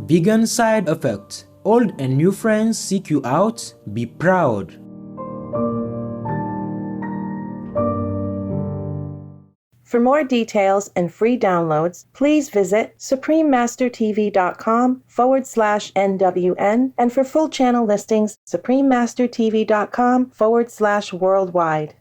Vegan side effects. Old and new friends seek you out. Be proud. For more details and free downloads, please visit suprememastertv.com/NWN, and for full channel listings, suprememastertv.com/worldwide.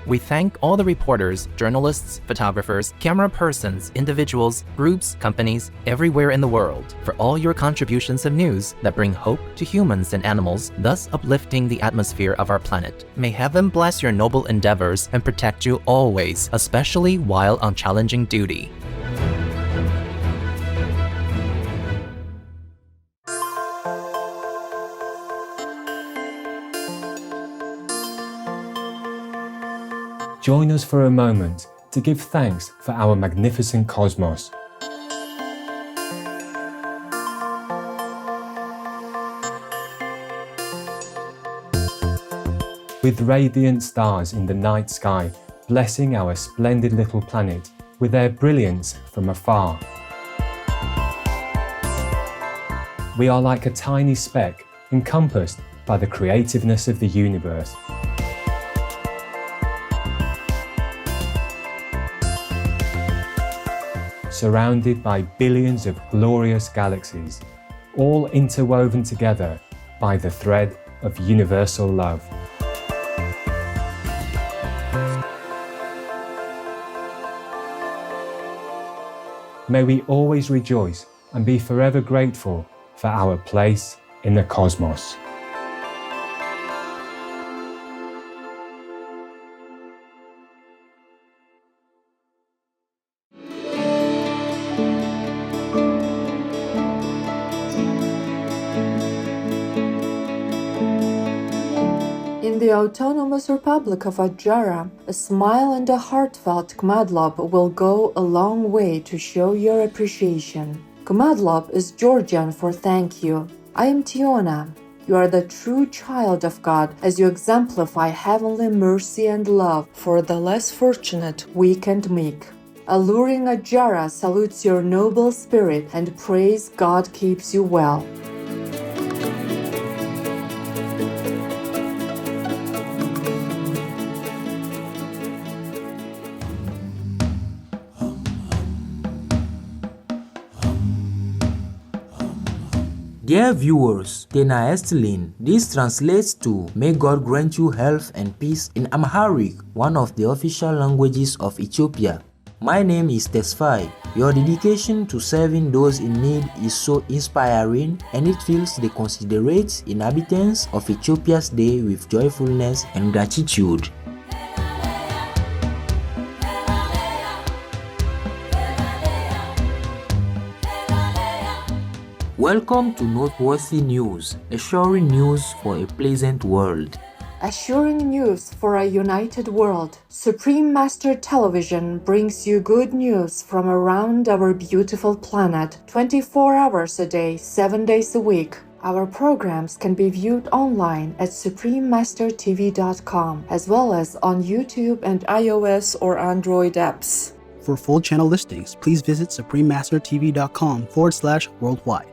We thank all the reporters, journalists, photographers, camera persons, individuals, groups, companies, everywhere in the world for all your contributions of news that bring hope to humans and animals, thus uplifting the atmosphere of our planet. May heaven bless your noble endeavors and protect you always, especially while on challenging duty. Join us for a moment to give thanks for our magnificent cosmos. With radiant stars in the night sky, blessing our splendid little planet with their brilliance from afar. We are like a tiny speck encompassed by the creativeness of the universe. Surrounded by billions of glorious galaxies, all interwoven together by the thread of universal love. May we always rejoice and be forever grateful for our place in the cosmos. In the Autonomous Republic of Adjara, a smile and a heartfelt Kmadlob will go a long way to show your appreciation. Kmadlob is Georgian for thank you. I am Tiona. You are the true child of God as you exemplify heavenly mercy and love for the less fortunate, weak and meek. Alluring Adjara salutes your noble spirit and prays God keeps you well. Dear viewers, Tena Estlin, this translates to May God grant you health and peace in Amharic, one of the official languages of Ethiopia. My name is Tesfai. Your dedication to serving those in need is so inspiring, and it fills the considerate inhabitants of Ethiopia's day with joyfulness and gratitude. Welcome to Noteworthy News, assuring news for a pleasant world. Assuring news for a united world, Supreme Master Television brings you good news from around our beautiful planet, 24 hours a day, 7 days a week. Our programs can be viewed online at suprememastertv.com, as well as on YouTube and iOS or Android apps. For full channel listings, please visit suprememastertv.com/worldwide.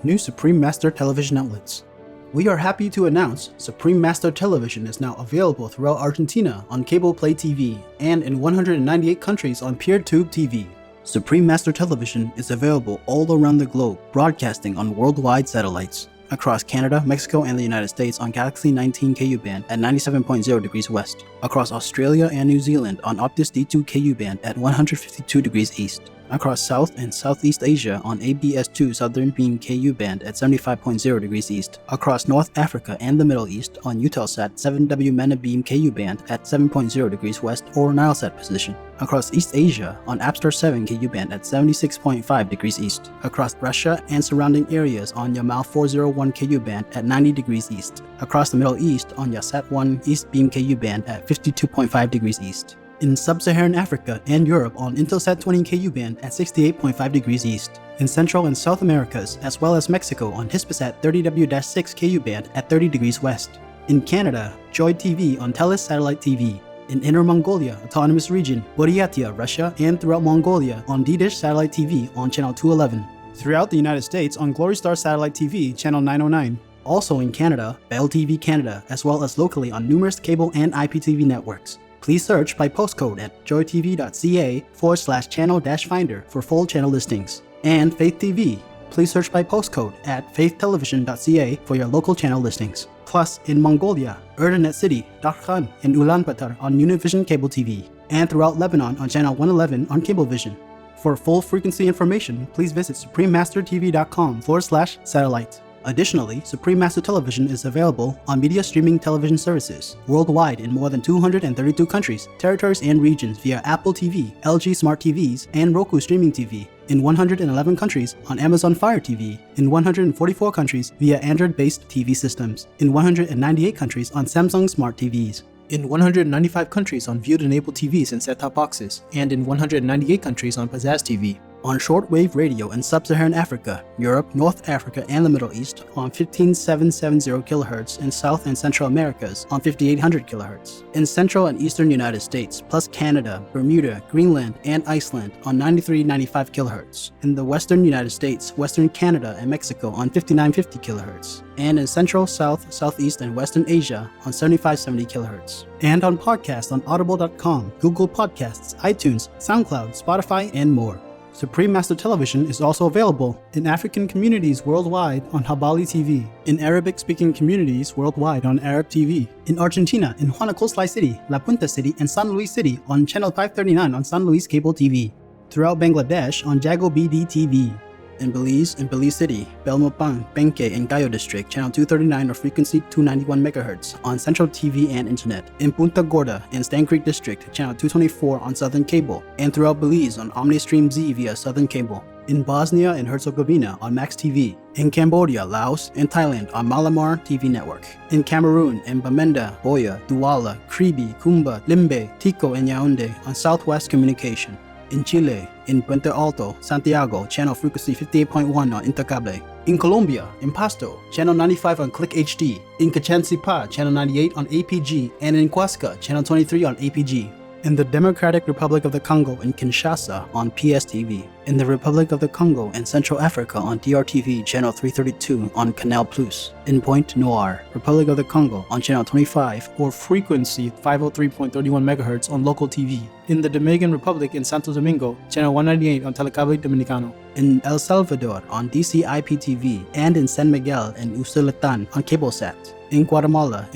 New Supreme Master television outlets. We are happy to announce Supreme Master Television is now available throughout Argentina on Cable Play TV and in 198 countries on PeerTube TV. Supreme Master Television is available all around the globe, broadcasting on worldwide satellites. Across Canada, Mexico, and the United States on Galaxy 19 KU band at 97.0 degrees west. Across Australia and New Zealand on Optus D2 KU band at 152 degrees east. Across South and Southeast Asia on ABS2 Southern Beam KU band at 75.0 degrees east. Across North Africa and the Middle East on Eutelsat 7W Mana Beam KU band at 7.0 degrees west or Nilesat position. Across East Asia on Apstar 7 KU band at 76.5 degrees east. Across Russia and surrounding areas on Yamal 401 KU band at 90 degrees east. Across the Middle East on Yasat 1 East Beam KU band at 52.5 degrees east. In Sub-Saharan Africa and Europe on Intelsat 20 Ku band at 68.5 degrees east. In Central and South Americas, as well as Mexico on Hispasat 30W-6 Ku band at 30 degrees west. In Canada, Joy TV on Telus Satellite TV. In Inner Mongolia Autonomous Region, Buryatia, Russia, and throughout Mongolia on D-Dish Satellite TV on Channel 211. Throughout the United States on Glory Star Satellite TV, Channel 909. Also in Canada, Bell TV Canada, as well as locally on numerous cable and IPTV networks. Please search by postcode at joytv.ca/channel-finder for full channel listings. And Faith TV, please search by postcode at faithtelevision.ca for your local channel listings. Plus, in Mongolia, Erdenet City, Darkhan, and Ulaanbaatar on Univision Cable TV. And throughout Lebanon on Channel 111 on Cablevision. For full frequency information, please visit suprememastertv.com/satellite. Additionally, Supreme Master Television is available on media streaming television services worldwide in more than 232 countries, territories, and regions via Apple TV, LG Smart TVs, and Roku Streaming TV, in 111 countries on Amazon Fire TV, in 144 countries via Android-based TV systems, in 198 countries on Samsung Smart TVs, in 195 countries on Viewed-enabled TVs and set-top boxes, and in 198 countries on Pizzazz TV. On shortwave radio in Sub-Saharan Africa, Europe, North Africa, and the Middle East on 15770 kHz, in South and Central Americas on 5800 kHz, in Central and Eastern United States, plus Canada, Bermuda, Greenland, and Iceland on 9395 kHz, in the Western United States, Western Canada, and Mexico on 5950 kHz, and in Central, South, Southeast, and Western Asia on 7570 kHz, and on podcast on audible.com, Google Podcasts, iTunes, SoundCloud, Spotify, and more. Supreme Master Television is also available in African communities worldwide on Habali TV, in Arabic-speaking communities worldwide on Arab TV, in Argentina in Juana Coastline City, La Punta City, and San Luis City on Channel 539 on San Luis Cable TV, throughout Bangladesh on Jago BD TV, in Belize City, Belmopan, Benke, and Gayo District, Channel 239 or frequency 291 MHz on Central TV and Internet, in Punta Gorda and Stan Creek District, Channel 224 on Southern Cable, and throughout Belize on OmniStream Z via Southern Cable, in Bosnia and Herzegovina on Max TV, in Cambodia, Laos, and Thailand on Malamar TV Network, in Cameroon in Bamenda, Boya, Douala, Kribi, Kumba, Limbe, Tico, and Yaoundé on Southwest Communication, in Chile, in Puente Alto, Santiago, channel frequency 58.1 on Intercable. In Colombia, in Pasto, channel 95 on Click HD. In Chichen-Sipa, channel 98 on APG. And in Huasca, channel 23 on APG. In the Democratic Republic of the Congo in Kinshasa on PSTV. In the Republic of the Congo and Central Africa on DRTV channel 332 on Canal Plus. In Pointe Noire, Republic of the Congo on channel 25 or frequency 503.31 MHz on local TV. In the Dominican Republic in Santo Domingo, channel 198 on Telecable Dominicano. In El Salvador on DC-IPTV and in San Miguel and Usulatan on CableSat. In Guatemala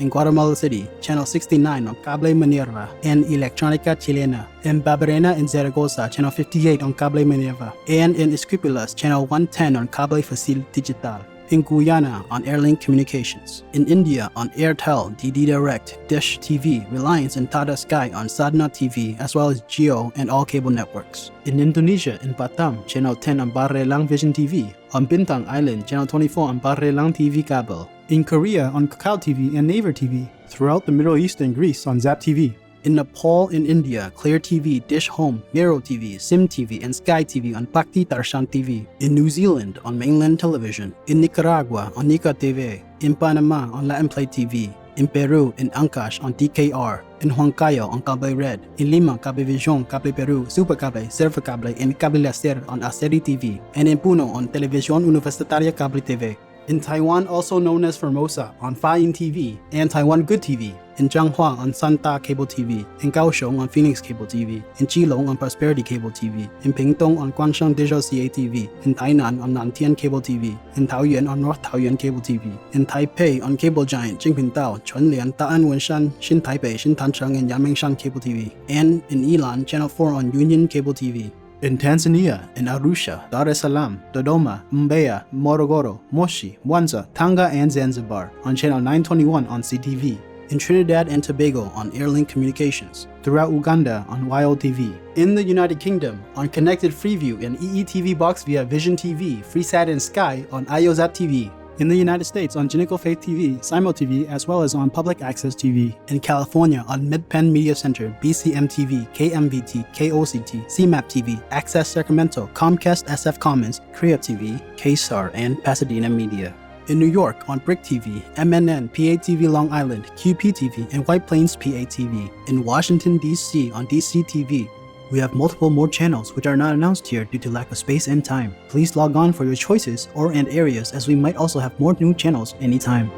City, channel 69 on Cable Minerva and Electronica Chilena. In Barberena and Zaragoza, channel 58 on Cable Minerva. And in Esquipulas, channel 110 on Cable Facil Digital. In Guyana on Airlink Communications. In India on Airtel, DD Direct, Dish TV, Reliance and Tata Sky on Sadna TV, as well as Geo and all cable networks. In Indonesia, in Batam, channel 10 on Barrelang Vision TV. On Bintang Island, channel 24 on Barrelang TV Cable. In Korea on Kakao TV and Naver TV. Throughout the Middle East and Greece on Zap TV. In Nepal, in India, Clear TV, Dish Home, Miro TV, Sim TV, and Sky TV on Bhakti Darshan TV. In New Zealand, on Mainland Television. In Nicaragua, on Nica TV. In Panama, on Latin Play TV. In Peru, in Ancash, on DKR. In Huancayo, on Cable Red. In Lima, Cablevision, Cable Peru, Supercable, Servercable, and Cable Laser on Aceri TV. And in Puno, on Televisión Universitaria Cable TV. In Taiwan, also known as Formosa, on Fayin TV and Taiwan Good TV. In Changhua on Santa Cable TV. In Kaohsiung on Phoenix Cable TV. In Keelung on Prosperity Cable TV. In Pingtung on Guangsheng Digital CA TV. In Tainan on Nantian Cable TV. In Taoyuan on North Taoyuan Cable TV. In Taipei on Cable Giant, Jingpingdao, Chunlian, Da'an Wenshan, Xin Taipei, Xin Tancheng, and Yangmingshan Cable TV. And in Ilan, Channel 4 on Union Cable TV. In Tanzania, in Arusha, Dar es Salaam, Dodoma, Mbeya, Morogoro, Moshi, Mwanza, Tanga, and Zanzibar on Channel 921 on CTV. In Trinidad and Tobago on Airlink Communications. Throughout Uganda on YOTV. In the United Kingdom on Connected Freeview and EETV Box via Vision TV, Freesat and Sky on IOZap TV. In the United States on Jinico Faith TV, Simul TV, as well as on Public Access TV. In California on Mid-Penn Media Center, BCM TV, KMVT, KOCT, CMAP TV, Access Sacramento, Comcast SF Commons, Korea TV, KSAR, and Pasadena Media. In New York on Brick TV, MNN, PATV Long Island, QPTV, and White Plains PATV. In Washington, D.C. on DC TV. We have multiple more channels which are not announced here due to lack of space and time. Please log on for your choices or and areas, as we might also have more new channels anytime.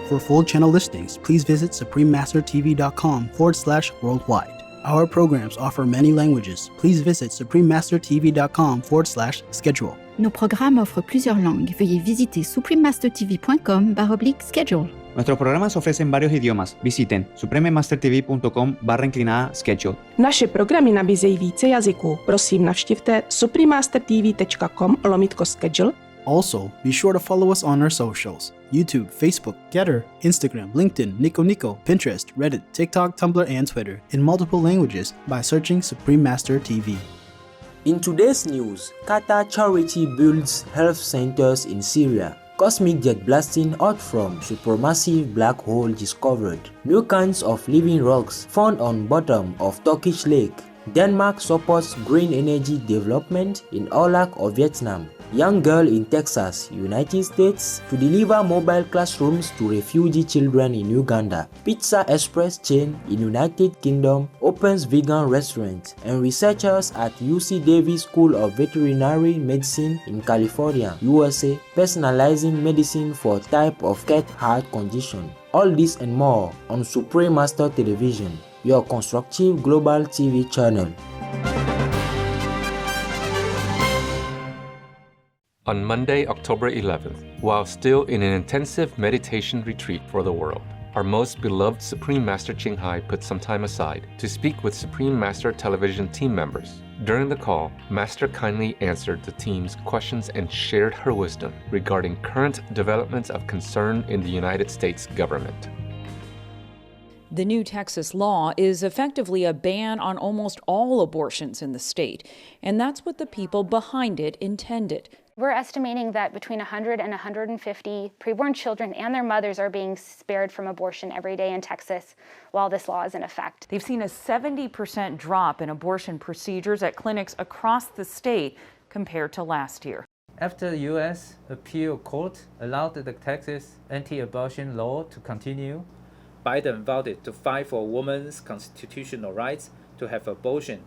For full channel listings, please visit suprememastertv.com/worldwide. Our programs offer many languages. Please visit suprememastertv.com/schedule. Nos programmes offrent plusieurs langues. Veuillez visiter suprememastertv.com/schedule. Nuestros programas ofrecen varios idiomas. Visiten suprememastertv.com/schedule. Naše programy nabízejí více jazyků. Prosím, navštivte suprememastertv.com/schedule. Also, be sure to follow us on our socials: YouTube, Facebook, Getter, Instagram, LinkedIn, Nico, Pinterest, Reddit, TikTok, Tumblr, and Twitter in multiple languages by searching Supreme Master TV. In today's news, Qatar charity builds health centers in Syria. Cosmic jet blasting out from supermassive black hole discovered. New kinds of living rocks found on bottom of Turkish lake. Denmark supports green energy development in Olac of Vietnam. Young girl in Texas, United States, to deliver mobile classrooms to refugee children in Uganda. Pizza Express chain in United Kingdom opens vegan restaurant, and researchers at UC Davis School of Veterinary Medicine in California, USA, personalizing medicine for type of cat heart condition. All this and more on Supreme Master Television, your constructive global TV channel. On Monday, October 11th, while still in an intensive meditation retreat for the world, our most beloved Supreme Master Ching Hai put some time aside to speak with Supreme Master Television team members. During the call, Master kindly answered the team's questions and shared her wisdom regarding current developments of concern in the United States government. The new Texas law is effectively a ban on almost all abortions in the state, and that's what the people behind it intended. We're estimating that between 100 and 150 preborn children and their mothers are being spared from abortion every day in Texas while this law is in effect. They've seen a 70% drop in abortion procedures at clinics across the state compared to last year. After the U.S. appeal court allowed the Texas anti-abortion law to continue, Biden voted to fight for women's constitutional rights to have abortion,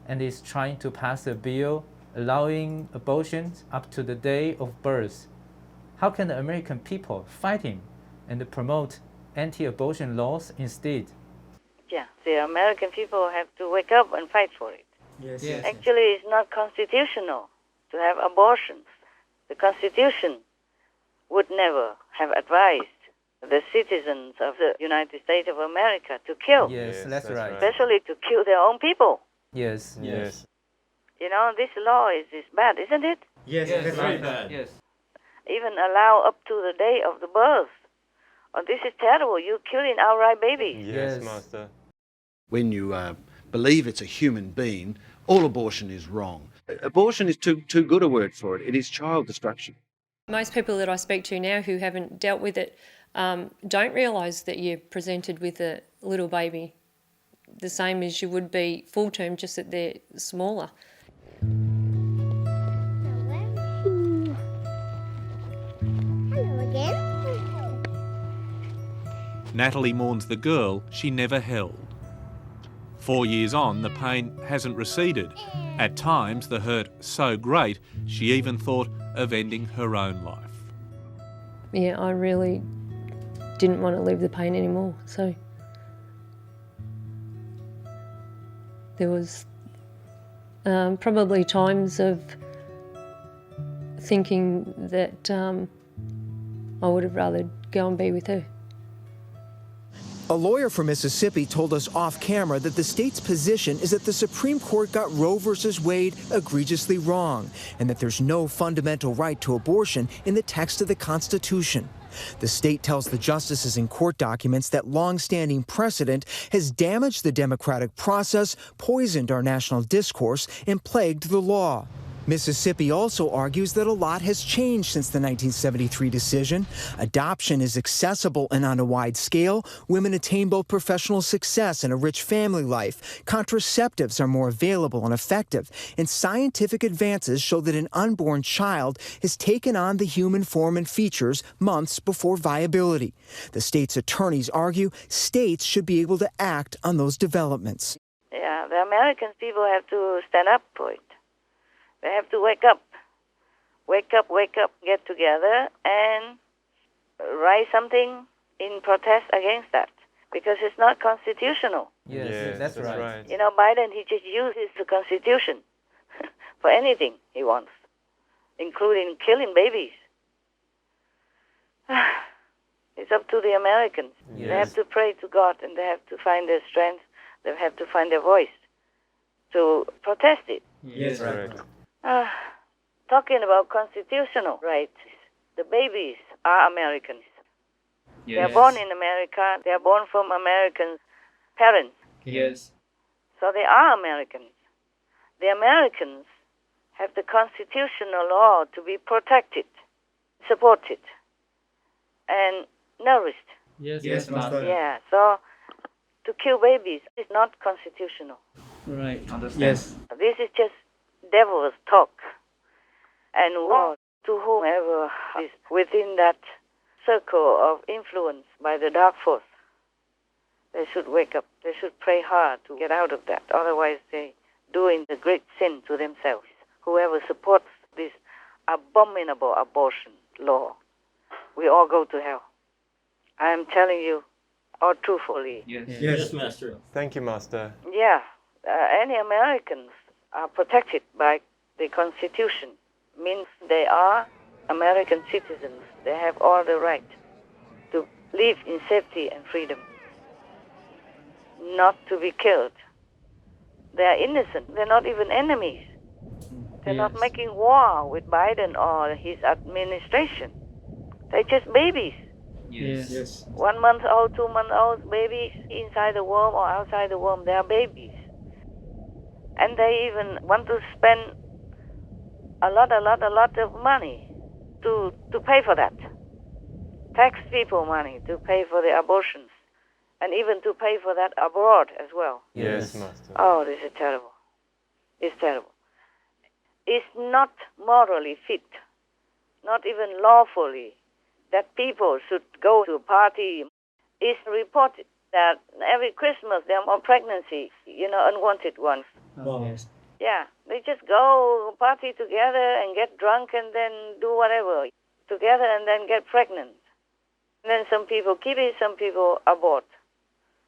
and is trying to pass a bill allowing abortions up to the day of birth. How can the American people fight him and promote anti-abortion laws instead? Yeah, the American people have to wake up and fight for it. Yes. Actually, it's not constitutional to have abortions. The Constitution would never have advised the citizens of the United States of America to kill. Yes, that's right. Especially to kill their own people. Yes. You know, this law is bad, isn't it? Yes, that's very bad. Yes. Even allow up to the day of the birth. Oh, this is terrible. You're killing outright babies. Yes, Master. When you believe it's a human being, all abortion is wrong. Abortion is too good a word for it. It is child destruction. Most people that I speak to now who haven't dealt with it don't realise that you're presented with a little baby the same as you would be full term, just that they're smaller. Natalie mourns the girl she never held. 4 years on, the pain hasn't receded. At times, the hurt so great, she even thought of ending her own life. Yeah, I really didn't want to live the pain anymore, so there was probably times of thinking that I would have rather go and be with her. A lawyer from Mississippi told us off camera that the state's position is that the Supreme Court got Roe versus Wade egregiously wrong and that there's no fundamental right to abortion in the text of the Constitution. The state tells the justices in court documents that long-standing precedent has damaged the democratic process, poisoned our national discourse, and plagued the law. Mississippi also argues that a lot has changed since the 1973 decision. Adoption is accessible and on a wide scale. Women attain both professional success and a rich family life. Contraceptives are more available and effective. And scientific advances show that an unborn child has taken on the human form and features months before viability. The state's attorneys argue states should be able to act on those developments. Yeah, the American people have to stand up for it. They have to wake up, get together and write something in protest against that, because it's not constitutional. Yes, that's right. You know, Biden, he just uses the Constitution for anything he wants, including killing babies. It's up to the Americans. Yes. They have to pray to God, and they have to find their strength. They have to find their voice to protest it. Yes, right. Talking about constitutional rights, the babies are Americans. Yes. They're born in America. They're born from American parents. Yes. So they are Americans. The Americans have the constitutional law to be protected, supported, and nourished. Yes, Master. Yeah, so to kill babies is not constitutional. Right. Understand. Yes. This is just devil's talk. And war to whomever is within that circle of influence by the dark force. They should wake up. They should pray hard to get out of that. Otherwise, they're doing the great sin to themselves. Whoever supports this abominable abortion law, we all go to hell. I am telling you all truthfully. Yes, Master. Thank you, Master. Yeah, any Americans are protected by the Constitution. Means they are American citizens. They have all the right to live in safety and freedom, not to be killed. They are innocent. They're not even enemies. They're not making war with Biden or his administration. They're just babies. Yes. 1 month old, 2 month old babies inside the womb or outside the womb. They are babies. And they even want to spend a lot of money to pay for that. Tax people money to pay for the abortions, and even to pay for that abroad as well. Yes, Master. Oh, this is terrible. It's terrible. It's not morally fit, not even lawfully, that people should go to a party. It's reported that every Christmas there are more pregnancies, unwanted ones. Oh, yes. Yeah, they just go party together and get drunk and then do whatever together and then get pregnant. And then some people keep it, some people abort.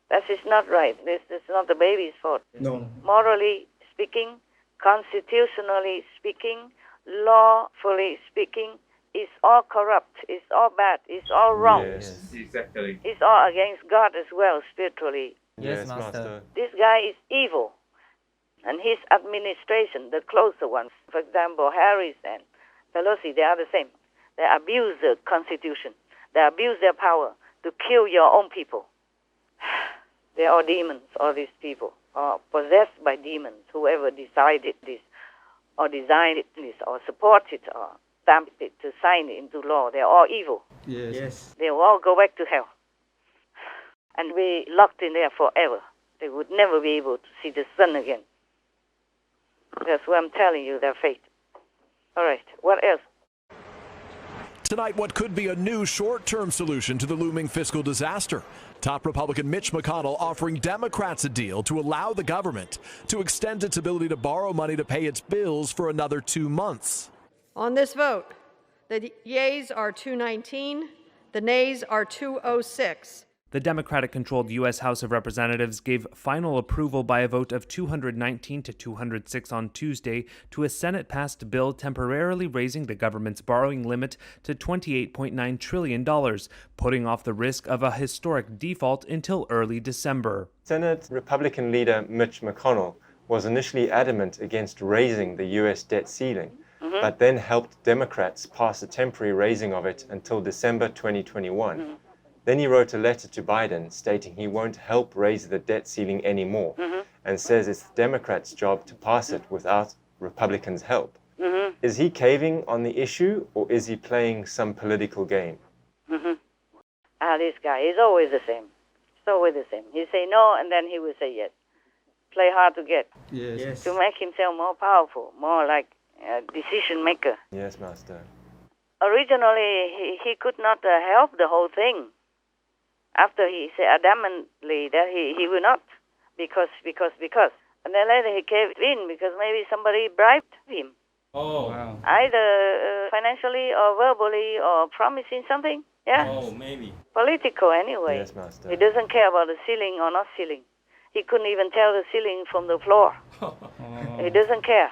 That is not right. This is not the baby's fault. No. Morally speaking, constitutionally speaking, lawfully speaking, it's all corrupt, it's all bad, it's all wrong. Yes, exactly. It's all against God as well, spiritually. Yes, Master. This guy is evil. And his administration, the closer ones, for example, Harris and Pelosi, they are the same. They abuse the Constitution. They abuse their power to kill your own people. They are demons, all these people, are possessed by demons, whoever decided this, or designed this, or supported, or stamped it to sign it into law. They're all evil. Yes. They will all go back to hell and be locked in there forever. They would never be able to see the sun again. That's what I'm telling you, their fate. All right, what else? Tonight, what could be a new short-term solution to the looming fiscal disaster. Top Republican Mitch McConnell offering Democrats a deal to allow the government to extend its ability to borrow money to pay its bills for another 2 months. On this vote, the yeas are 219, the nays are 206. The Democratic-controlled U.S. House of Representatives gave final approval by a vote of 219 to 206 on Tuesday to a Senate-passed bill temporarily raising the government's borrowing limit to $28.9 trillion, putting off the risk of a historic default until early December. Senate Republican leader Mitch McConnell was initially adamant against raising the U.S. debt ceiling, but then helped Democrats pass a temporary raising of it until December 2021. Then he wrote a letter to Biden stating he won't help raise the debt ceiling anymore and says it's the Democrats' job to pass it without Republicans' help. Is he caving on the issue or is he playing some political game? This guy is always the same. It's always the same. He say no and then he will say yes. Play hard to get. Yes. To make himself more powerful, more like a decision maker. Yes, Master. Originally, he could not help the whole thing. After he said adamantly that he will not, because. And then later he caved in because maybe somebody bribed him. Oh, wow. Either financially or verbally or promising something. Yeah? Oh, maybe. Political anyway. Yes, Master. He doesn't care about the ceiling or not ceiling. He couldn't even tell the ceiling from the floor. He doesn't care.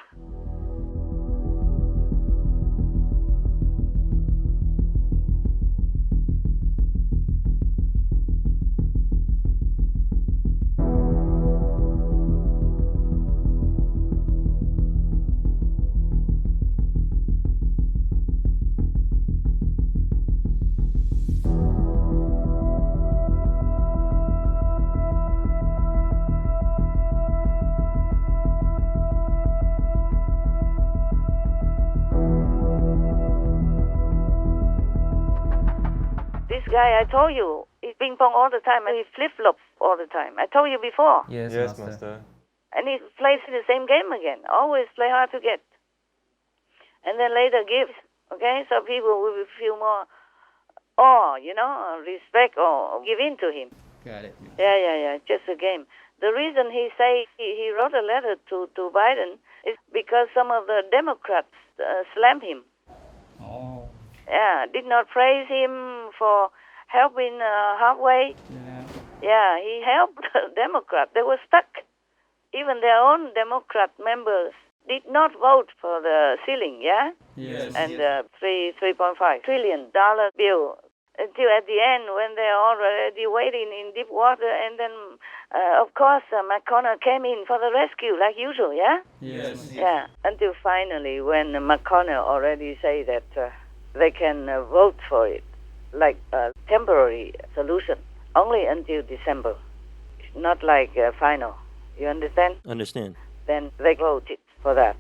Guy, I told you, he ping pong all the time and he flip-flops all the time. I told you before. Yes, Master. And he plays the same game again. Always play hard to get. And then later gives, okay? So people will feel more awe, respect or give in to him. Got it. Yeah, just a game. The reason he say he wrote a letter to Biden is because some of the Democrats slammed him. Oh. Yeah, did not praise him for helping halfway. Yeah, he helped the Democrat. They were stuck. Even their own Democrat members did not vote for the ceiling, yeah? Yes. And $3.5 trillion bill until at the end when they're already waiting in deep water. And then, of course, McConnell came in for the rescue like usual, yeah? Yes. Yeah, until finally when McConnell already say that they can vote for it like a temporary solution only until December, not like final. You understand? Understand. Then they voted for that.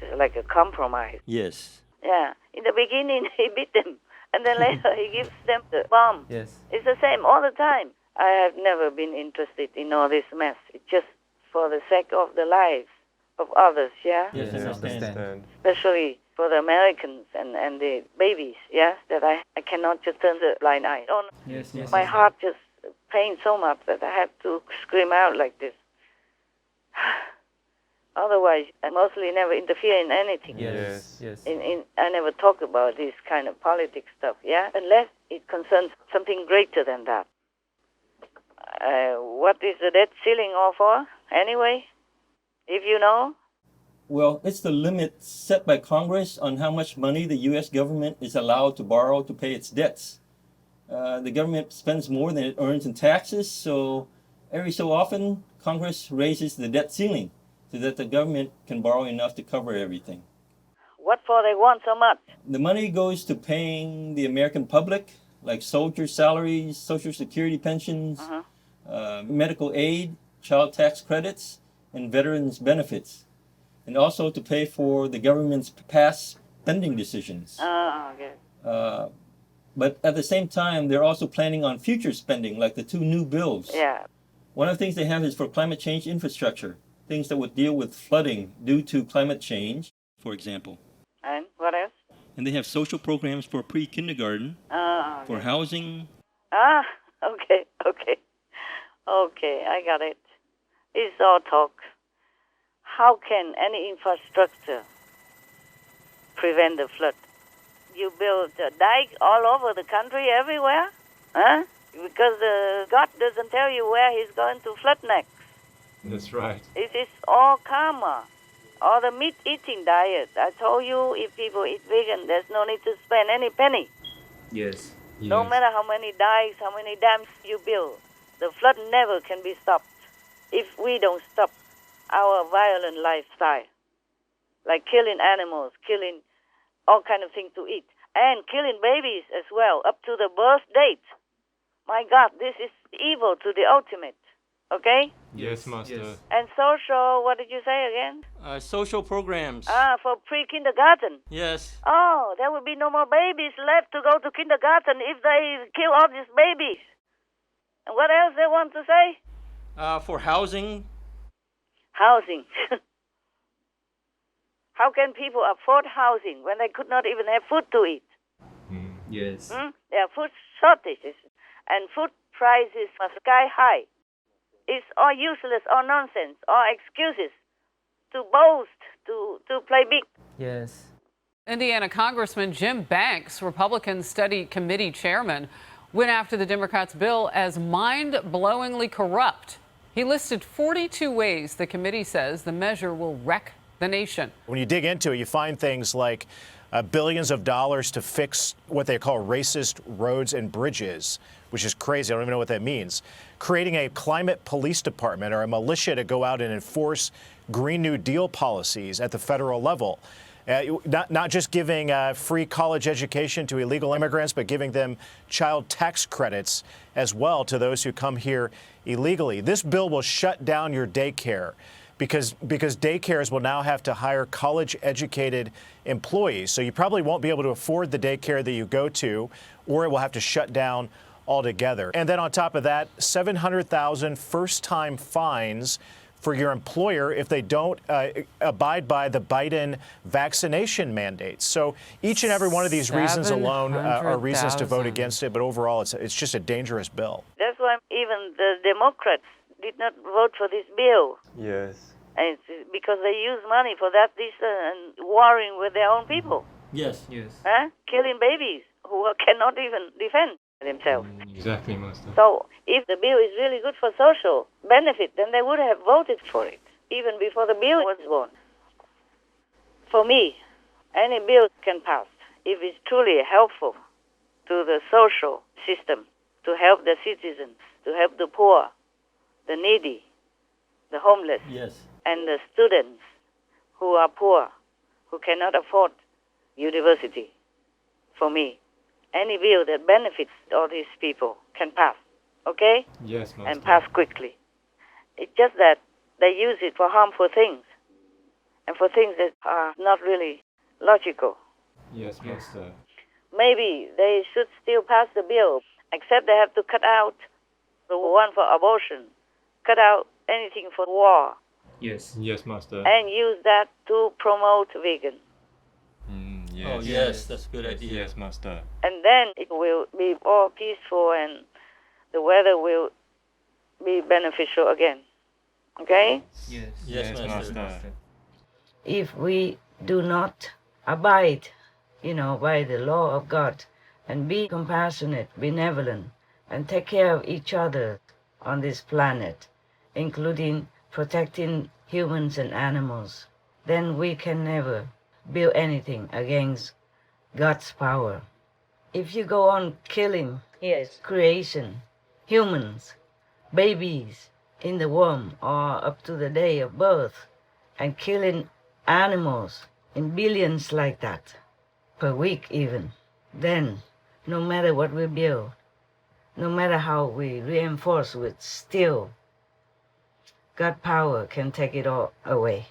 It's like a compromise. Yes. Yeah. In the beginning, he beat them, and then later he gives them the bomb. Yes. It's the same all the time. I have never been interested in all this mess. It's just for the sake of the lives of others, yeah? Yes, I understand. Especially for the Americans and the babies, yeah? That I cannot just turn the blind eye on. Yes. My heart just pains so much that I have to scream out like this. Otherwise, I mostly never interfere in anything. Yes. I never talk about this kind of politics stuff, yeah? Unless it concerns something greater than that. What is the debt ceiling all for, anyway? If you know? Well, it's the limit set by Congress on how much money the U.S. government is allowed to borrow to pay its debts. The government spends more than it earns in taxes, so every so often, Congress raises the debt ceiling so that the government can borrow enough to cover everything. What for they want so much? The money goes to paying the American public, like soldiers' salaries, Social Security pensions, medical aid, child tax credits, and veterans' benefits, and also to pay for the government's past spending decisions. Okay. But at the same time, they're also planning on future spending, like the 2 new bills. Yeah. One of the things they have is for climate change infrastructure, things that would deal with flooding due to climate change, for example. And what else? And they have social programs for pre-kindergarten, Okay. for housing. Okay, I got it. It's all talk. How can any infrastructure prevent the flood? You build a dike all over the country, everywhere? Huh? Because God doesn't tell you where he's going to flood next. That's right. It is all karma, all the meat-eating diet. I told you, if people eat vegan, there's no need to spend any penny. Yes. No matter how many dikes, how many dams you build, the flood never can be stopped if we don't stop our violent lifestyle, like killing animals, killing all kind of things to eat, and killing babies as well, up to the birth date. My God, this is evil to the ultimate. Okay? Yes, Master. Yes. And social, what did you say again? Social programs. For pre-kindergarten. Yes. Oh, there will be no more babies left to go to kindergarten if they kill all these babies. And what else they want to say? For housing. Housing. How can people afford housing when they could not even have food to eat? Yes. There are food shortages, and food prices are sky high. It's all useless, all nonsense, all excuses to boast, to play big. Yes. Indiana Congressman Jim Banks, Republican Study Committee chairman, went after the Democrats' bill as mind-blowingly corrupt. He listed 42 ways the committee says the measure will wreck the nation. When you dig into it, you find things like billions of dollars to fix what they call racist roads and bridges, which is crazy. I don't even know what that means. Creating a climate police department or a militia to go out and enforce Green New Deal policies at the federal level. Not just giving free college education to illegal immigrants, but giving them child tax credits as well to those who come here illegally. This bill will shut down your daycare because daycares will now have to hire college-educated employees. So you probably won't be able to afford the daycare that you go to, or it will have to shut down altogether. And then on top of that, 700,000 first-time fines for your employer if they don't abide by the Biden vaccination mandates. So each and every one of these reasons alone are reasons to vote against it, but overall it's just a dangerous bill. That's why even the Democrats did not vote for this bill. Yes. And it's because they use money for that, and warring with their own people. Yes. Yes. Killing babies who cannot even defend themselves. Exactly, Master. So if the bill is really good for social benefit, then they would have voted for it, even before the bill was born. For me, any bill can pass if it's truly helpful to the social system, to help the citizens, to help the poor, the needy, the homeless, Yes. and the students who are poor, who cannot afford university. For me, any bill that benefits all these people can pass, okay? Yes, Master. And pass quickly. It's just that they use it for harmful things and for things that are not really logical. Yes, Master. Maybe they should still pass the bill, except they have to cut out the one for abortion, cut out anything for war, Yes. Yes, Master. and use that to promote vegan. Yes. Oh, yes, that's a good idea. Yes, Master. And then it will be all peaceful and the weather will be beneficial again. Okay? Yes. Yes, Master. If we do not abide, by the law of God and be compassionate, benevolent, and take care of each other on this planet, including protecting humans and animals, then we can never build anything against God's power. If you go on killing creation, humans, babies in the womb or up to the day of birth, and killing animals in billions like that, per week even, then no matter what we build, no matter how we reinforce with steel, God's power can take it all away.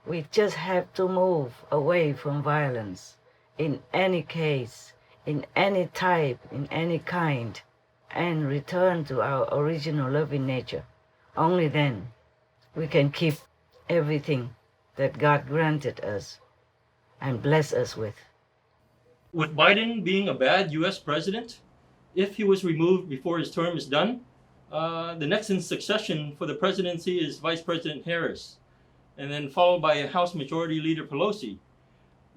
We just have to move away from violence in any case, in any type, in any kind, and return to our original loving nature. Only then we can keep everything that God granted us and bless us with. With Biden being a bad U.S. president, if he was removed before his term is done, the next in succession for the presidency is Vice President Harris, and then followed by House Majority Leader Pelosi.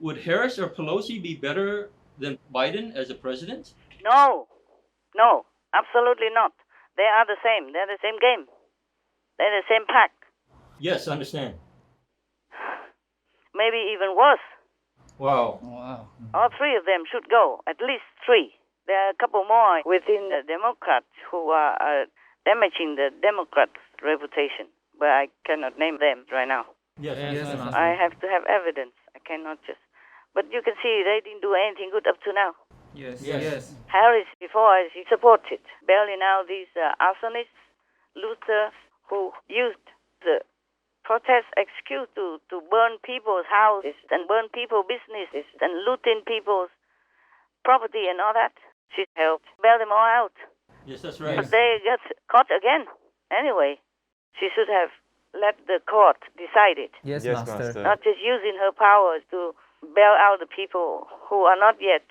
Would Harris or Pelosi be better than Biden as a president? No. Absolutely not. They are the same. They're the same game. They're the same pack. Yes, I understand. Maybe even worse. Wow. All three of them should go. At least three. There are a couple more within the Democrats who are damaging the Democrats' reputation. But I cannot name them right now. Yes, I have to have evidence. I cannot just. But you can see they didn't do anything good up to now. Yes. Harris, before, she supported bailing out these arsonists, looters, who used the protest excuse to burn people's houses and burn people's businesses and looting people's property and all that. She helped bail them all out. Yes, that's right. But they got caught again. Anyway, she should have let the court decide it. Yes, Master. Not just using her powers to bail out the people who are not yet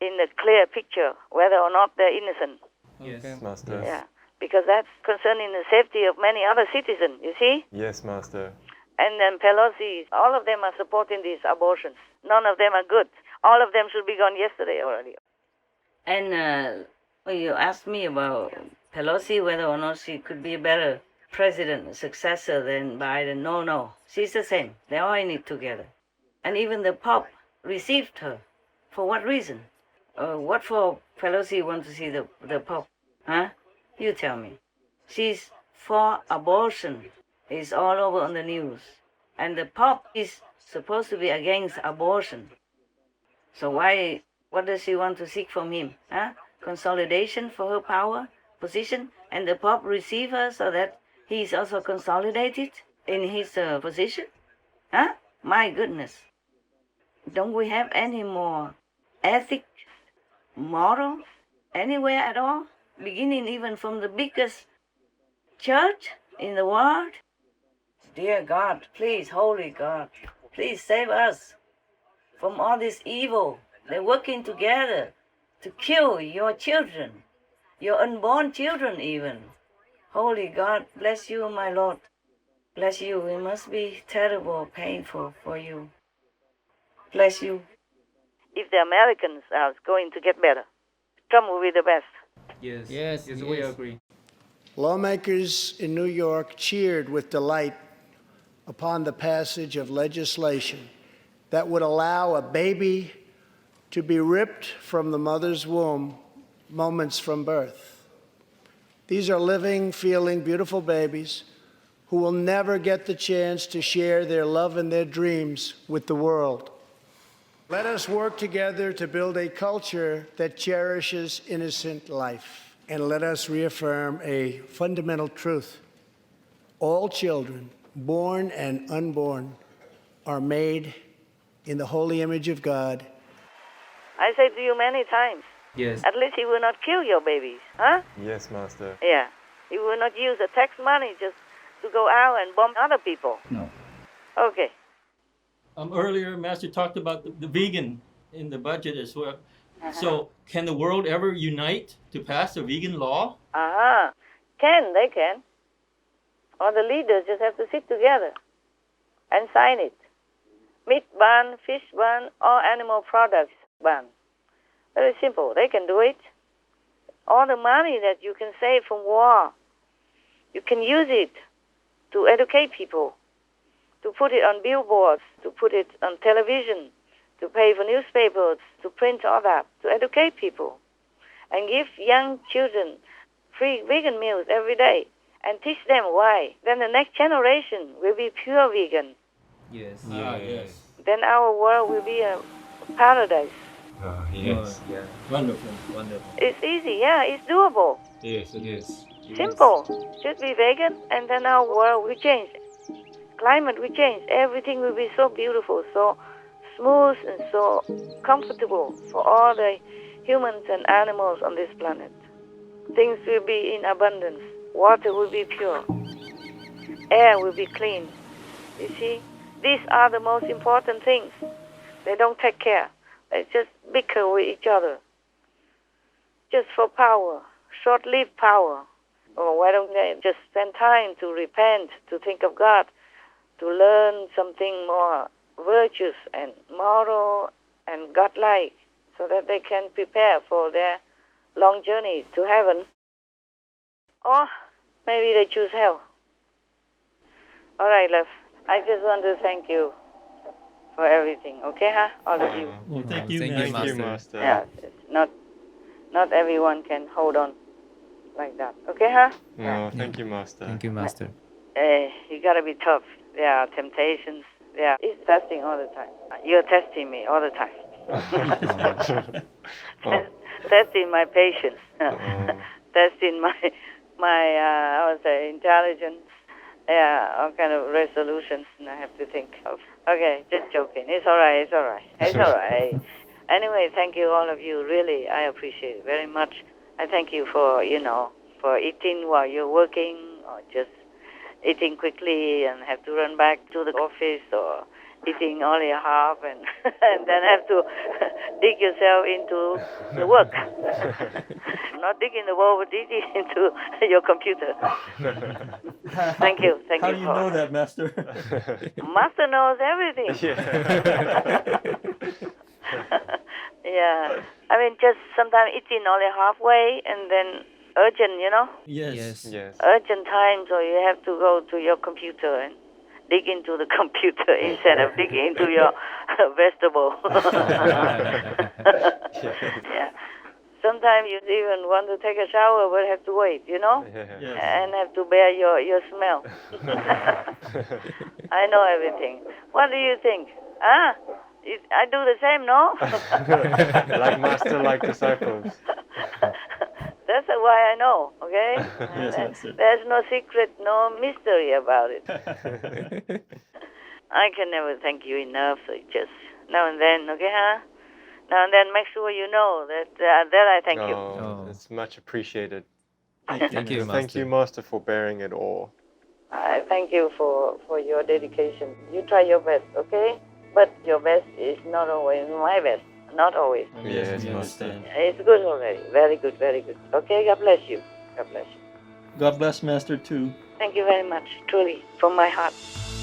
in the clear picture whether or not they're innocent. Yes, Master. Yeah, because that's concerning the safety of many other citizens, you see? Yes, Master. And then Pelosi, all of them are supporting these abortions. None of them are good. All of them should be gone yesterday already. And you asked me about Pelosi, whether or not she could be a better president, successor than Biden. No. She's the same. They're all in it together. And even the Pope received her. For what reason? What for Pelosi want to see the Pope? Huh? You tell me. She's for abortion. It's all over on the news. And the Pope is supposed to be against abortion. So what does she want to seek from him? Huh? Consolidation for her power, position, and the Pope receive her so that he is also consolidated in his position? Huh? My goodness. Don't we have any more ethics, morals, anywhere at all? Beginning even from the biggest church in the world? Dear God, please, holy God, please save us from all this evil. They're working together to kill your children, your unborn children even. Holy God, bless you, my Lord. Bless you. It must be terrible, painful for you. Bless you. If the Americans are going to get better, Trump will be the best. Yes, we agree. Lawmakers in New York cheered with delight upon the passage of legislation that would allow a baby to be ripped from the mother's womb moments from birth. These are living, feeling, beautiful babies who will never get the chance to share their love and their dreams with the world. Let us work together to build a culture that cherishes innocent life. And let us reaffirm a fundamental truth. All children, born and unborn, are made in the holy image of God. I say to you many times, Yes. at least he will not kill your babies, huh? Yes, Master. Yeah. He will not use the tax money just to go out and bomb other people. No. Okay. Earlier, Master talked about the vegan in the budget as well. So, can the world ever unite to pass a vegan law? They can. All the leaders just have to sit together and sign it. Meat ban, fish ban, all animal products ban. Very simple. They can do it. All the money that you can save from war, you can use it to educate people, to put it on billboards, to put it on television, to pay for newspapers, to print all that, to educate people, and give young children free vegan meals every day, and teach them why. Then the next generation will be pure vegan. Yes. Yes. Then our world will be a paradise. Yes. Wonderful. It's easy, yeah, it's doable. Yes, it is. Simple. Just be vegan, and then our world will change. Climate will change. Everything will be so beautiful, so smooth, and so comfortable for all the humans and animals on this planet. Things will be in abundance. Water will be pure. Air will be clean. You see? These are the most important things. They don't take care. They just bicker with each other. Just for power. Short-lived power. Or why don't they just spend time to repent, to think of God, to learn something more virtuous and moral and godlike, so that they can prepare for their long journey to heaven, or maybe they choose hell. All right, love. I just want to thank you for everything. Okay, huh? All of you. Well, thank you, Thank you, Master. Yeah, it's not everyone can hold on like that. Okay, huh? No, thank you, Master. Thank you, Master. You gotta be tough. There are temptations. Yeah, it's testing all the time. You're testing me all the time. Testing my patience. Testing my I would say intelligence. Yeah, all kind of resolutions I have to think of. Okay, just joking. It's all right. It's all right. It's all right. Anyway, thank you, all of you. Really, I appreciate it very much. I thank you for for eating while you're working, or just eating quickly and have to run back to the office, or eating only a half and and then have to dig yourself into the work. Not digging the wall, but digging into your computer. Thank you. Thank How you. do you know that, Master? Master knows everything. Yeah. I mean, just sometimes eating only halfway and then urgent, Yes. Urgent times, or you have to go to your computer and dig into the computer instead of digging into your vegetable. Yeah. Sometimes you even want to take a shower, but have to wait, and have to bear your smell. I know everything. What do you think? I do the same, no? Like Master, like disciples. That's why I know, okay? Yes, Master. There's no secret, no mystery about it. I can never thank you enough, so just now and then, okay, huh? Now and then make sure you know that I thank you. Oh, it's much appreciated. Thank you, Master. Thank you, Master, for bearing it all. I thank you for your dedication. You try your best, okay? But your best is not always my best. Not always. Yes, we Master. understand. It's good already. Very good, very good. Okay, God bless you. God bless you. God bless Master too. Thank you very much, truly, from my heart.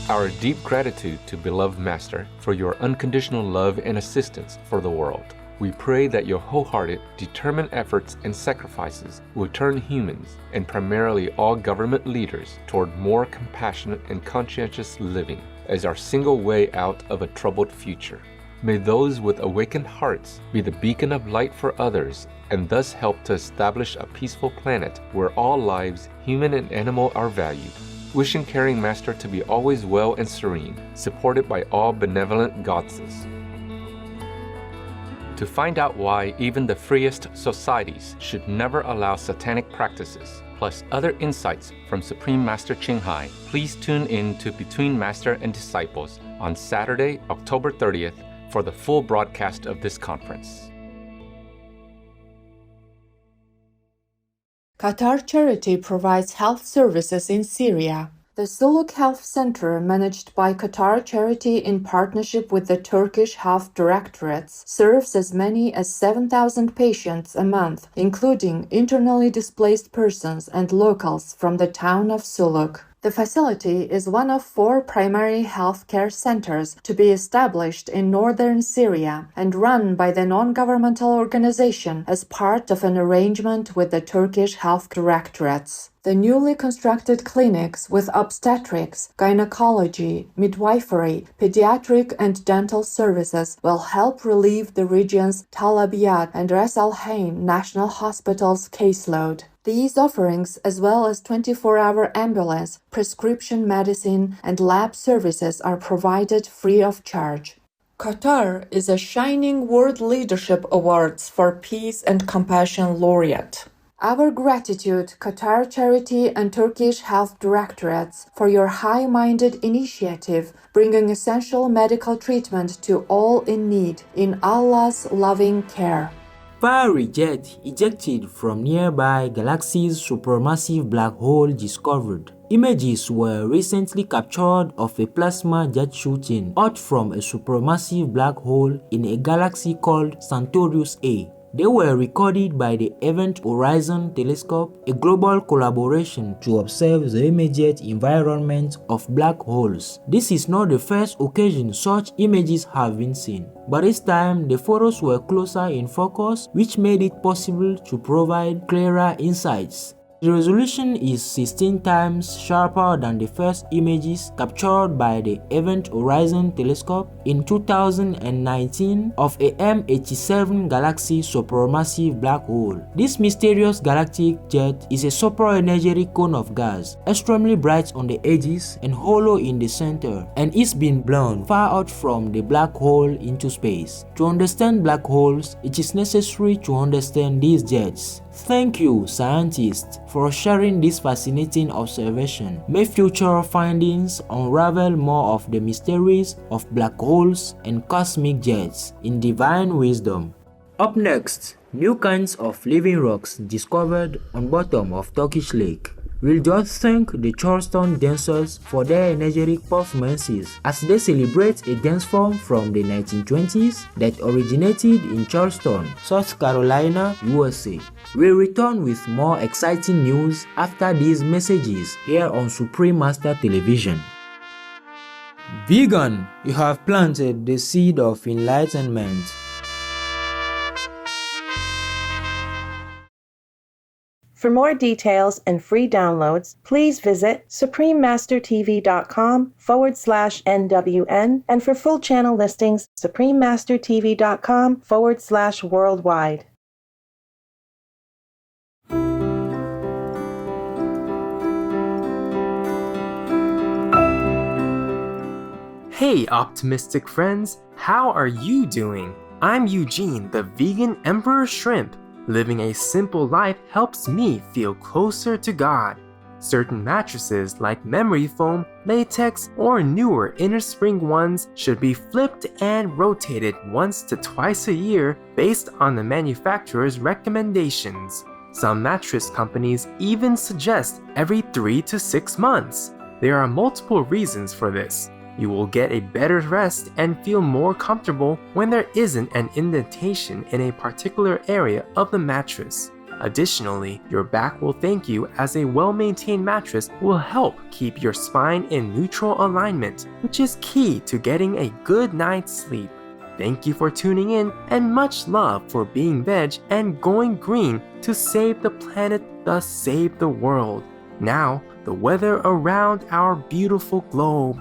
Our deep gratitude to beloved Master for your unconditional love and assistance for the world. We pray that your wholehearted, determined efforts and sacrifices will turn humans, and primarily all government leaders, toward more compassionate and conscientious living as our single way out of a troubled future. May those with awakened hearts be the beacon of light for others, and thus help to establish a peaceful planet where all lives, human and animal, are valued. Wishing Caring Master to be always well and serene, supported by all benevolent goddesses. To find out why even the freest societies should never allow satanic practices, plus other insights from Supreme Master Ching Hai, please tune in to Between Master and Disciples on Saturday, October 30th for the full broadcast of this conference. Qatar Charity provides health services in Syria. The Suluk Health Center, managed by Qatar Charity in partnership with the Turkish Health Directorates, serves as many as 7,000 patients a month, including internally displaced persons and locals from the town of Suluk. The facility is one of 4 primary healthcare centers to be established in northern Syria and run by the non-governmental organization as part of an arrangement with the Turkish Health Directorates. The newly constructed clinics with obstetrics, gynecology, midwifery, pediatric and dental services will help relieve the region's Tal Abyad and Ras Al Ain National Hospital's caseload. These offerings, as well as 24-hour ambulance, prescription medicine, and lab services, are provided free of charge. Qatar is a Shining World Leadership Awards for Peace and Compassion laureate. Our gratitude, Qatar Charity and Turkish Health Directorates, for your high-minded initiative, bringing essential medical treatment to all in need in Allah's loving care. Fiery jet ejected from nearby galaxy's supermassive black hole discovered. Images were recently captured of a plasma jet shooting out from a supermassive black hole in a galaxy called Centaurus A. They were recorded by the Event Horizon Telescope, a global collaboration to observe the immediate environment of black holes. This is not the first occasion such images have been seen, but this time the photos were closer in focus, which made it possible to provide clearer insights. The resolution is 16 times sharper than the first images captured by the Event Horizon Telescope in 2019 of a M87 galaxy supermassive black hole. This mysterious galactic jet is a super-energetic cone of gas, extremely bright on the edges and hollow in the center, and is being blown far out from the black hole into space. To understand black holes, it is necessary to understand these jets. Thank you, scientists, for sharing this fascinating observation. May future findings unravel more of the mysteries of black holes and cosmic jets in divine wisdom. Up next, new kinds of living rocks discovered on bottom of Turkish Lake. We'll just thank the Charleston dancers for their energetic performances as they celebrate a dance form from the 1920s that originated in Charleston, South Carolina, USA. We'll return with more exciting news after these messages here on Supreme Master Television. Vegan, you have planted the seed of enlightenment. For more details and free downloads, please visit suprememastertv.com/NWN, and for full channel listings, suprememastertv.com/worldwide. Hey optimistic friends, how are you doing? I'm Eugene, the vegan emperor shrimp. Living a simple life helps me feel closer to God. Certain mattresses like memory foam, latex, or newer inner spring ones should be flipped and rotated once to twice a year based on the manufacturer's recommendations. Some mattress companies even suggest every 3 to 6 months. There are multiple reasons for this. You will get a better rest and feel more comfortable when there isn't an indentation in a particular area of the mattress. Additionally, your back will thank you, as a well-maintained mattress will help keep your spine in neutral alignment, which is key to getting a good night's sleep. Thank you for tuning in, and much love for being veg and going green to save the planet, thus save the world. Now, the weather around our beautiful globe.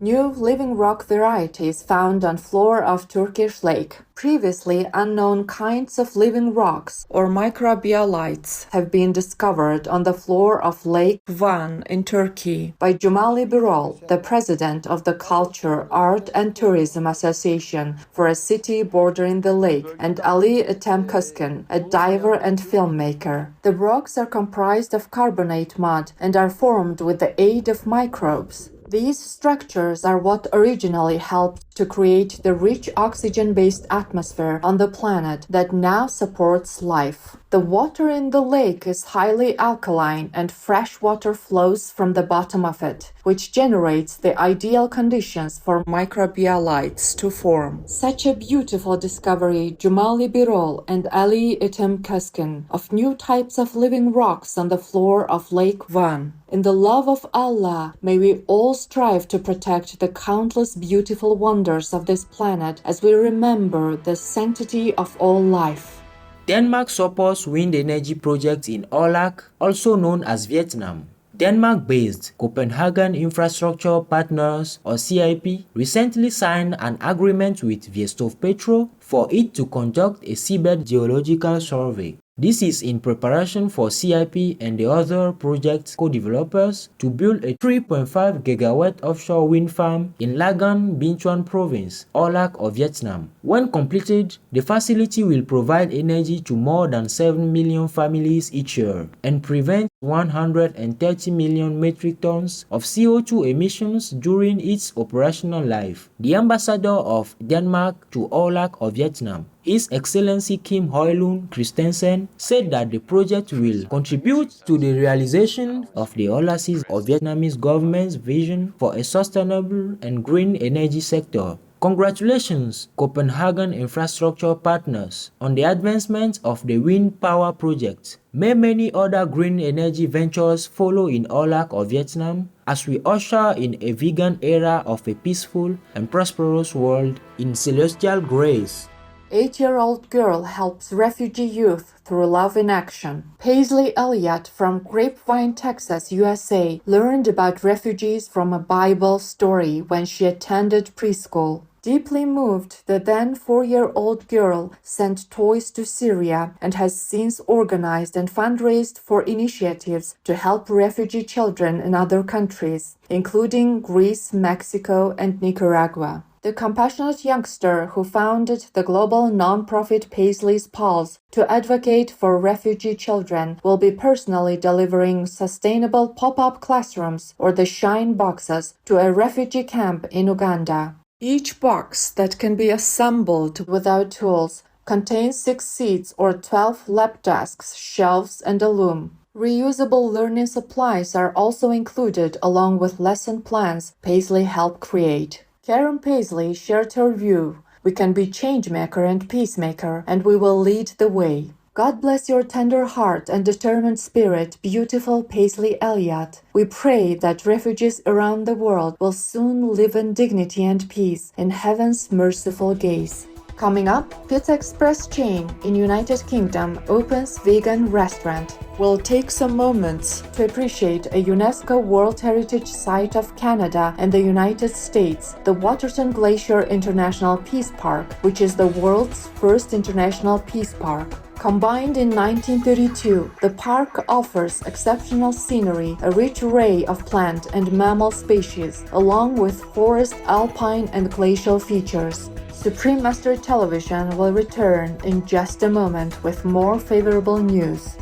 New living rock varieties found on floor of Turkish lake. Previously unknown kinds of living rocks or microbialites have been discovered on the floor of Lake Van in Turkey by Cumali Birol, the president of the Culture, Art and Tourism Association for a city bordering the lake, and Ali Etemkaskin, a diver and filmmaker. The rocks are comprised of carbonate mud and are formed with the aid of microbes. These structures are what originally helped to create the rich oxygen-based atmosphere on the planet that now supports life. The water in the lake is highly alkaline and fresh water flows from the bottom of it, which generates the ideal conditions for microbialites to form. Such a beautiful discovery, Cumali Birol and Ali Etemkaskin, of new types of living rocks on the floor of Lake Van. In the love of Allah, may we all strive to protect the countless beautiful wonders of this planet as we remember the sanctity of all life. Denmark supports wind energy projects in Olac, also known as Vietnam. Denmark-based Copenhagen Infrastructure Partners, or CIP, recently signed an agreement with Viestov Petro for it to conduct a seabed geological survey. This is in preparation for CIP and the other project co-developers to build a 3.5 gigawatt offshore wind farm in Lagan, Binh Chuan Province, Olac of Vietnam. When completed, the facility will provide energy to more than 7 million families each year and prevent 130 million metric tons of CO2 emissions during its operational life. The ambassador of Denmark to Olac of Vietnam, His Excellency Kim Højlund Christensen, said that the project will contribute to the realization of the policies of Vietnamese government's vision for a sustainable and green energy sector. Congratulations, Copenhagen Infrastructure Partners, on the advancement of the wind power project. May many other green energy ventures follow in Olac of Vietnam as we usher in a vegan era of a peaceful and prosperous world in celestial grace. 8-year-old girl helps refugee youth through love in action. Paisley Elliott from Grapevine, Texas, USA, learned about refugees from a Bible story when she attended preschool. Deeply moved, the then 4-year-old girl sent toys to Syria and has since organized and fundraised for initiatives to help refugee children in other countries, including Greece, Mexico, and Nicaragua. The compassionate youngster who founded the global non-profit Paisley's Pulse to advocate for refugee children will be personally delivering sustainable pop-up classrooms or the Shine boxes to a refugee camp in Uganda. Each box that can be assembled without tools contains 6 seats or 12 lap desks, shelves, and a loom. Reusable learning supplies are also included along with lesson plans Paisley helped create. Karen Paisley shared her view: "We can be changemaker and peacemaker, and we will lead the way." God bless your tender heart and determined spirit, beautiful Paisley Elliott. We pray that refugees around the world will soon live in dignity and peace in heaven's merciful gaze. Coming up, Pizza Express chain in United Kingdom opens vegan restaurant. We'll take some moments to appreciate a UNESCO World Heritage Site of Canada and the United States, the Waterton Glacier International Peace Park, which is the world's first international peace park. Combined in 1932, the park offers exceptional scenery, a rich array of plant and mammal species, along with forest, alpine, and glacial features. Supreme Master Television will return in just a moment with more favorable news.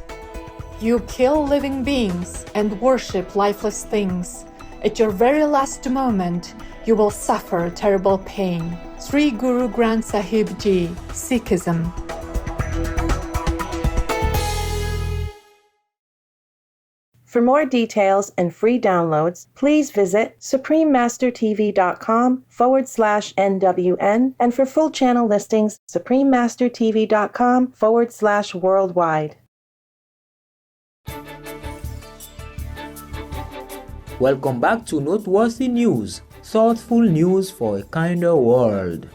You kill living beings and worship lifeless things. At your very last moment, you will suffer terrible pain. Sri Guru Granth Sahib Ji, Sikhism. For more details and free downloads, please visit suprememastertv.com/NWN, and for full channel listings, suprememastertv.com/worldwide. Welcome back to Noteworthy News, thoughtful news for a kinder world.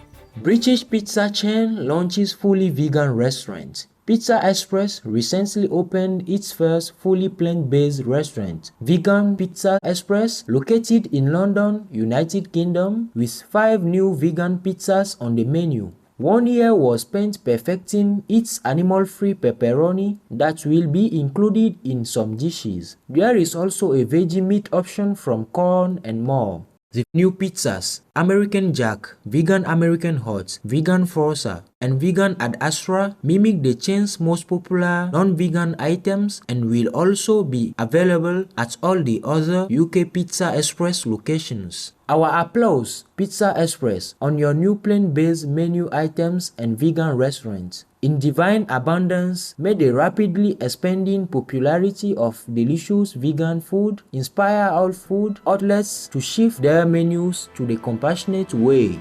British pizza chain launches fully vegan restaurant. Pizza Express recently opened its first fully plant-based restaurant, Vegan Pizza Express, located in London, United Kingdom, with 5 new vegan pizzas on the menu. 1 year was spent perfecting its animal-free pepperoni that will be included in some dishes. There is also a veggie meat option from corn and more. The new pizzas, American Jack, Vegan American Hot, Vegan Forza, and Vegan Ad Astra mimic the chain's most popular non-vegan items and will also be available at all the other UK Pizza Express locations. Our applause, Pizza Express, on your new plant-based menu items and vegan restaurants. In divine abundance, may the rapidly expanding popularity of delicious vegan food inspire all food outlets to shift their menus to the compassionate way.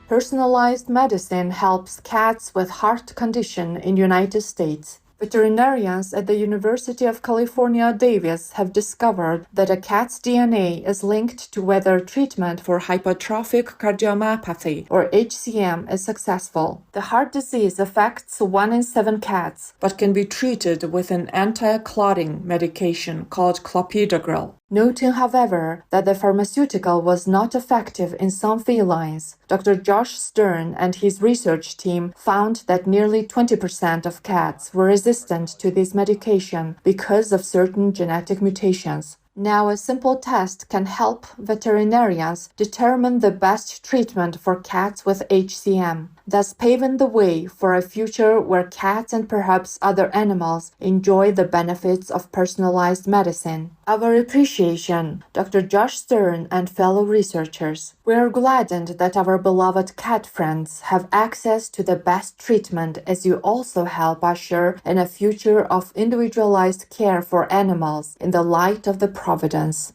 Personalized medicine helps cats with heart condition in United States. Veterinarians at the University of California, Davis have discovered that a cat's DNA is linked to whether treatment for hypertrophic cardiomyopathy, or HCM, is successful. The heart disease affects 1 in 7 cats, but can be treated with an anti-clotting medication called clopidogrel. Noting, however, that the pharmaceutical was not effective in some felines, Dr. Josh Stern and his research team found that nearly 20% of cats were resistant to this medication because of certain genetic mutations. Now, a simple test can help veterinarians determine the best treatment for cats with HCM, thus paving the way for a future where cats and perhaps other animals enjoy the benefits of personalized medicine. Our appreciation, Dr. Josh Stern and fellow researchers. We are gladdened that our beloved cat friends have access to the best treatment as you also help usher in a future of individualized care for animals in the light of the providence.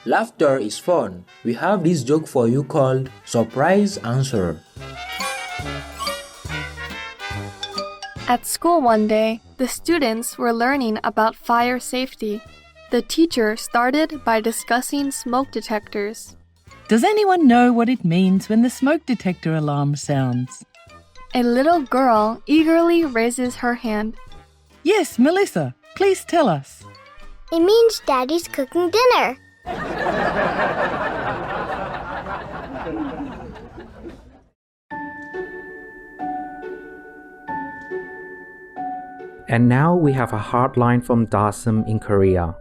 Laughter is fun. We have this joke for you called Surprise Answer. At school one day, the students were learning about fire safety. The teacher started by discussing smoke detectors. Does anyone know what it means when the smoke detector alarm sounds? A little girl eagerly raises her hand. Yes, Melissa, please tell us. It means Daddy's cooking dinner. And now we have a hotline from Dasim in Korea.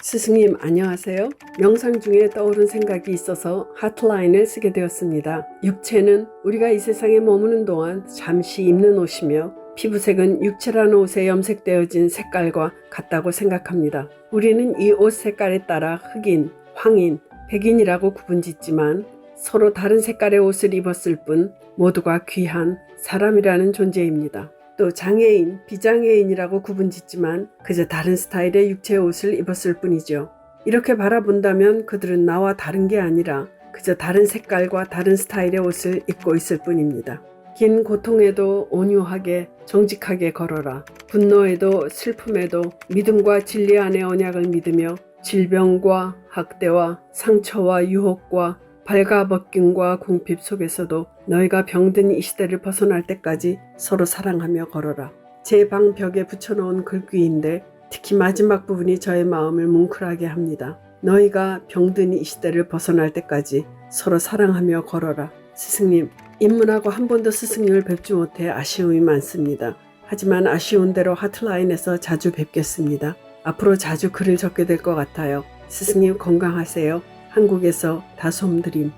스승님 안녕하세요. 명상 중에 떠오른 생각이 있어서 하트라인을 쓰게 되었습니다. 육체는 우리가 이 세상에 머무는 동안 잠시 입는 옷이며 피부색은 육체라는 옷에 염색되어진 색깔과 같다고 생각합니다. 우리는 이 옷 색깔에 따라 흑인, 황인, 백인이라고 구분짓지만 서로 다른 색깔의 옷을 입었을 뿐 모두가 귀한 사람이라는 존재입니다. 또 장애인, 비장애인이라고 구분짓지만 그저 다른 스타일의 육체 옷을 입었을 뿐이죠. 이렇게 바라본다면 그들은 나와 다른 게 아니라 그저 다른 색깔과 다른 스타일의 옷을 입고 있을 뿐입니다. 긴 고통에도 온유하게 정직하게 걸어라. 분노에도 슬픔에도 믿음과 진리 안의 언약을 믿으며 질병과 학대와 상처와 유혹과 발가벗김과 궁핍 속에서도 너희가 병든 이 시대를 벗어날 때까지 서로 사랑하며 걸어라. 제 방 벽에 붙여놓은 글귀인데 특히 마지막 부분이 저의 마음을 뭉클하게 합니다. 너희가 병든 이 시대를 벗어날 때까지 서로 사랑하며 걸어라. 스승님, 입문하고 한 번도 스승님을 뵙지 못해 아쉬움이 많습니다. 하지만 아쉬운 대로 하트라인에서 자주 뵙겠습니다. 앞으로 자주 글을 적게 될 것 같아요. 스승님 건강하세요. 한국에서 다솜드림.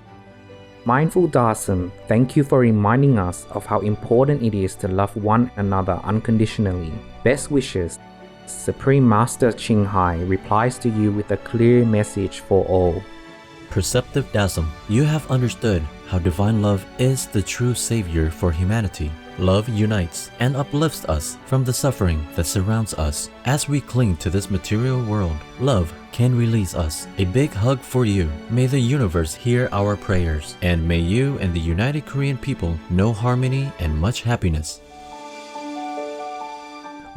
Mindful Dasim, thank you for reminding us of how important it is to love one another unconditionally. Best wishes. Supreme Master Ching Hai replies to you with a clear message for all. Perceptive Dasim, you have understood how divine love is the true savior for humanity. Love unites and uplifts us from the suffering that surrounds us. As we cling to this material world, love can release us. A big hug for you. May the universe hear our prayers, and may you and the United Korean people know harmony and much happiness.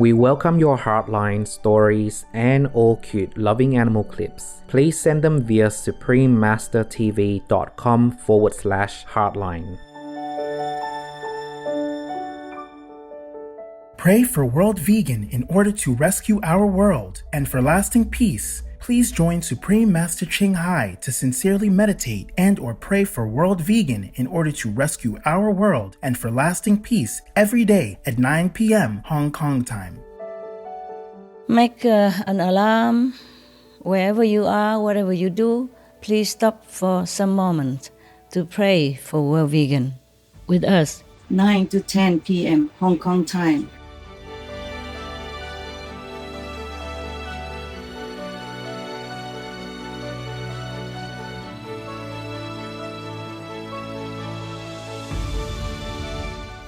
We welcome your heartline stories and all cute loving animal clips. Please send them via suprememastertv.com/heartline. Pray for World Vegan in order to rescue our world and for lasting peace. Please join Supreme Master Ching Hai to sincerely meditate and or pray for World Vegan in order to rescue our world and for lasting peace every day at 9 p.m. Hong Kong time. Make an alarm wherever you are, whatever you do. Please stop for some moments to pray for World Vegan with us, 9 to 10 p.m. Hong Kong time.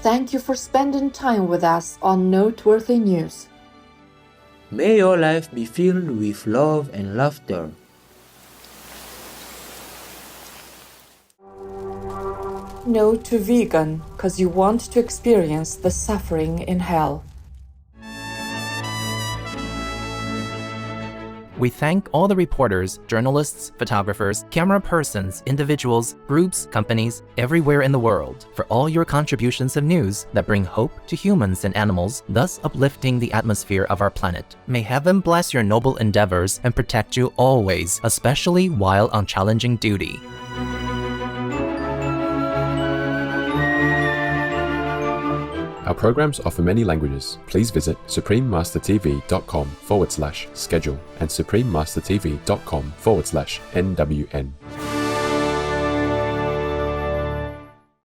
Thank you for spending time with us on Noteworthy News. May your life be filled with love and laughter. No to vegan, cause you want to experience the suffering in hell. We thank all the reporters, journalists, photographers, camera persons, individuals, groups, companies, everywhere in the world for all your contributions of news that bring hope to humans and animals, thus uplifting the atmosphere of our planet. May heaven bless your noble endeavors and protect you always, especially while on challenging duty. Our programs offer many languages. Please visit suprememastertv.com/schedule and suprememastertv.com/NWN.